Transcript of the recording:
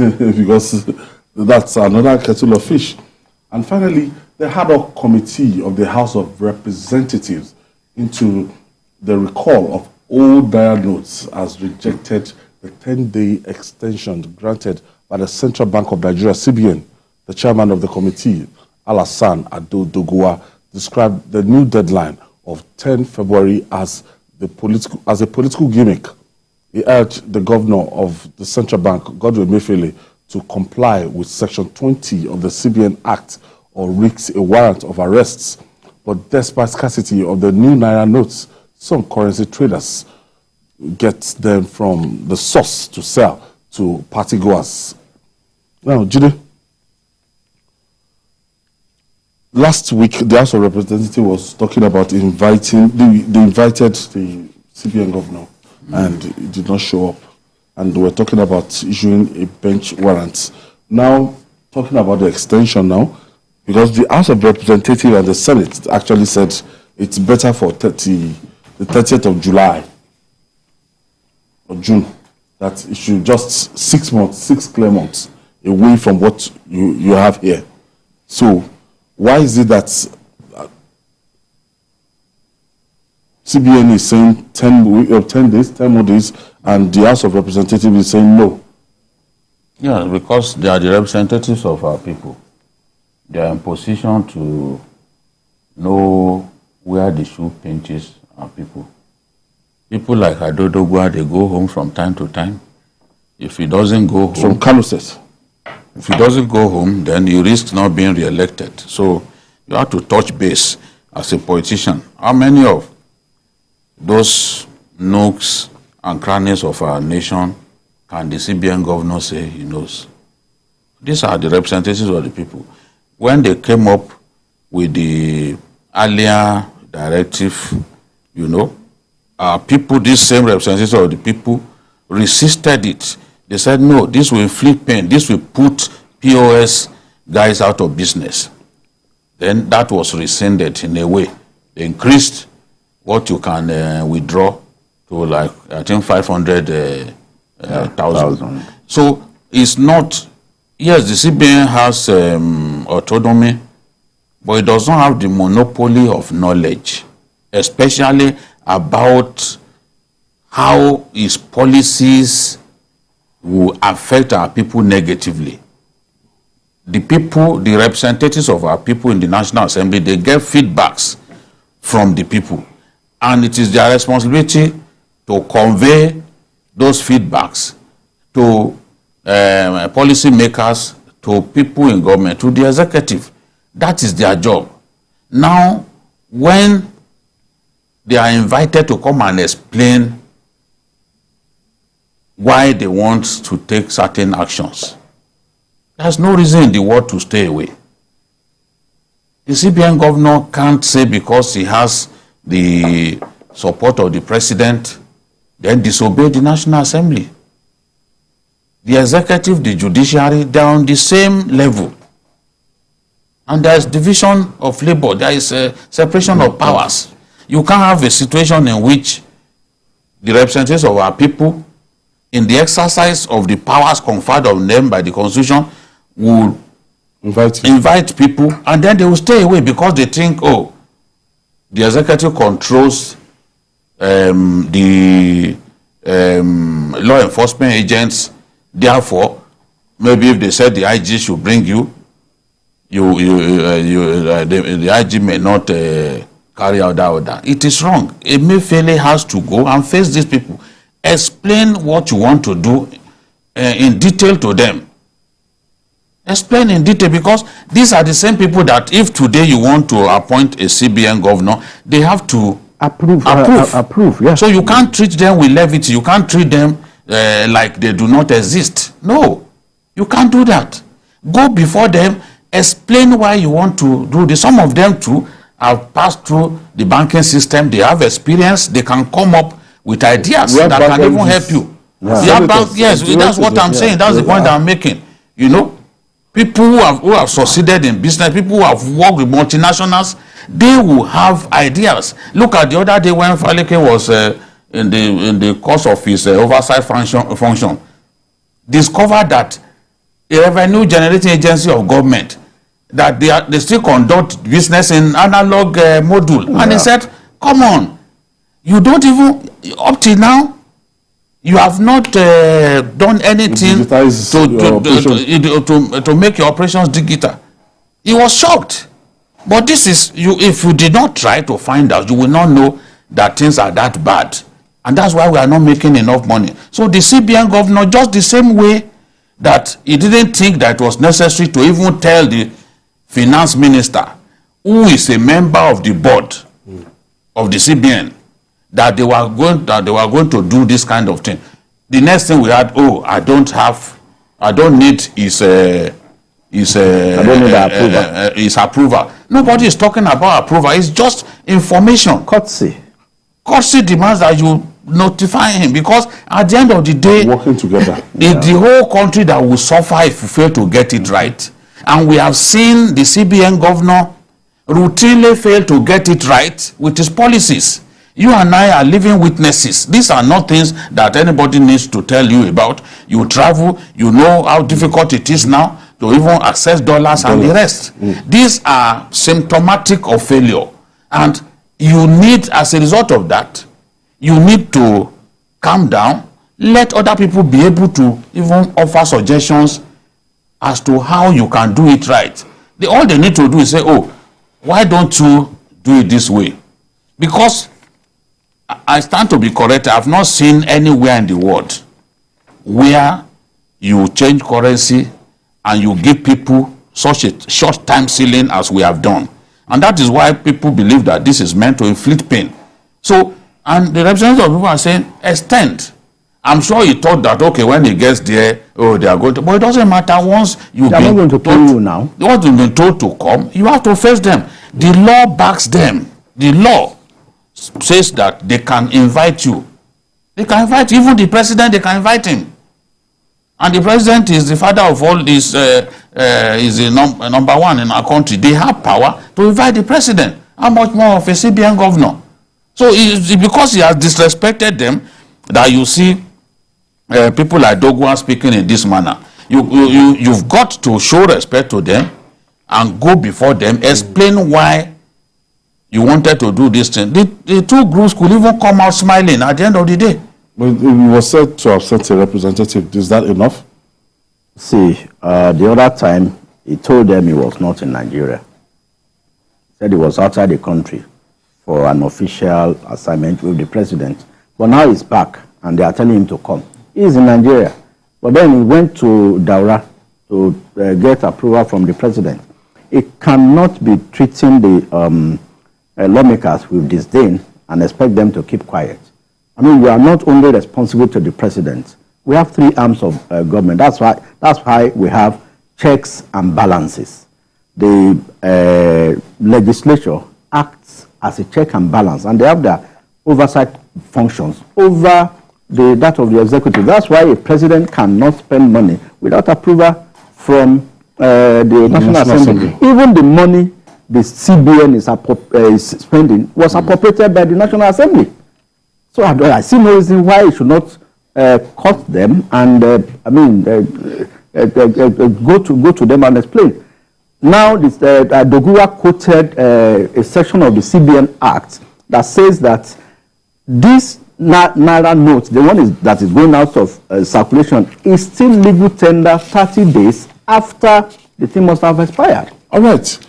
because that's another kettle of fish. And finally, the ad hoc committee of the House of Representatives into the recall of old Naira notes has rejected the 10-day extension granted by the Central Bank of Nigeria, CBN. The chairman of the committee, Alhassan Ado Doguwa, described the new deadline of 10 February as a political gimmick. He urged the governor of the Central Bank, Godwin Emefiele, to comply with Section 20 of the CBN Act or risk a warrant of arrests. But despite scarcity of the new Naira notes, some currency traders get them from the source to sell to party goers. Now, Jide, last week the House of Representatives was talking about inviting, they invited the CBN Governor and he did not show up. And we're talking about issuing a bench warrant. Now, talking about the extension now, because the House of Representatives and the Senate actually said it's better for the 30th of July or June, that it should just 6 months, 6 clear months away from what you have here. So why is it that CBN is saying 10 more days, and the House of Representatives is saying no? Yeah, because they are the representatives of our people. They are in position to know where the shoe pinches our people. People like Ado Doguwa, they go home from time to time. If he doesn't go home... From Kano State. If he doesn't go home, then you risk not being re-elected. So you have to touch base as a politician. How many of those nooks and crannies of our nation can the CBN governor say he knows? These are the representatives of the people. When they came up with the earlier directive, you know, people, these same representatives of the people, resisted it. They said, no, this will inflict pain. This will put POS guys out of business. Then that was rescinded in a way. They increased what you can withdraw to, like, I think 500,000. So it's not, yes, the CBN has autonomy, but it does not have the monopoly of knowledge, especially about how its policies will affect our people negatively. The people, the representatives of our people in the National Assembly, they get feedbacks from the people. And it is their responsibility to convey those feedbacks to policy makers, to people in government, to the executive. That is their job. Now, when they are invited to come and explain why they want to take certain actions, there's no reason in the world to stay away. The CBN governor can't say because he has the support of the president, then disobey the National Assembly. The executive, the judiciary, they're on the same level. And there is division of labor, there is a separation of powers. You can't have a situation in which the representatives of our people, in the exercise of the powers conferred on them by the Constitution, will invite people, and then they will stay away because they think, oh, the executive controls the law enforcement agents. Therefore, maybe if they said the IG should bring you, the IG may not carry out that order. It is wrong. Emefiele has to go and face these people. Explain what you want to do in detail to them. Explain in detail, because these are the same people that if today you want to appoint a CBN governor, they have to approve. Yes. So you can't treat them with levity. You can't treat them like they do not exist. No, you can't do that. Go before them, explain why you want to do this. Some of them too have passed through the banking system. They have experience. They can come up with ideas that can even help you. Yes, that's what I'm saying. That's the point I'm making. You know, people who have succeeded in business, people who have worked with multinationals, they will have ideas. Look at the other day when Faleke was in the course of his oversight function, discovered that a revenue generating agency of government, that they still conduct business in analog module. Yeah. And he said, come on, you don't even, up till now, you have not done anything to make your operations digital. He was shocked. But this is, if you did not try to find out, you will not know that things are that bad. And that's why we are not making enough money. So the CBN governor, just the same way that he didn't think that it was necessary to even tell the finance minister, who is a member of the board of the CBN, that they were going to do this kind of thing. The next thing we had, I don't need his approval. Nobody is talking about approval. It's just information. Courtesy demands that you notify him, because at the end of the day, working together, it's the whole country that will suffer if you fail to get it right. And we have seen the CBN governor routinely fail to get it right with his policies. You and I are living witnesses. These are not things that anybody needs to tell you about. You travel, you know how difficult it is now to even access dollars and the rest. These are symptomatic of failure. And you need, as a result of that, you need to calm down, let other people be able to even offer suggestions as to how you can do it right. All they need to do is say, why don't you do it this way? Because I stand to be corrected. I have not seen anywhere in the world where you change currency and you give people such a short time ceiling as we have done. And that is why people believe that this is meant to inflict pain. So, and the representatives of people are saying, extend. I'm sure he thought that, okay, when he gets there, they are going to, but it doesn't matter. Once you've been going to pay you now. Once you've been told to come, you have to face them. The law backs them. The law says that they can invite you. They can invite even the president. They can invite him, and the president is the father of all this. Is the number one in our country. They have power to invite the president. How much more of a CBN governor? So it's because he has disrespected them that you see people like Doguwa speaking in this manner. You've got to show respect to them and go before them, explain why you wanted to do this thing. The two groups could even come out smiling at the end of the day. But it was said to have sent a representative. Is that enough? See, the other time, he told them he was not in Nigeria. He said he was outside the country for an official assignment with the president. But now he's back, and they are telling him to come. He's in Nigeria. But then he went to Daura to get approval from the president. He cannot be treating the lawmakers with disdain and expect them to keep quiet. I mean, we are not only responsible to the president. We have three arms of government. That's why we have checks and balances. The legislature acts as a check and balance, and they have their oversight functions over that of the executive. That's why a president cannot spend money without approval from the National Assembly. Even the money the CBN is spending was appropriated by the National Assembly. So I see no reason why it should not cut them and go to them and explain. Now, Doguwa quoted a section of the CBN Act that says that this Naira note, the one that is going out of circulation, is still legal tender 30 days after the thing must have expired. All right.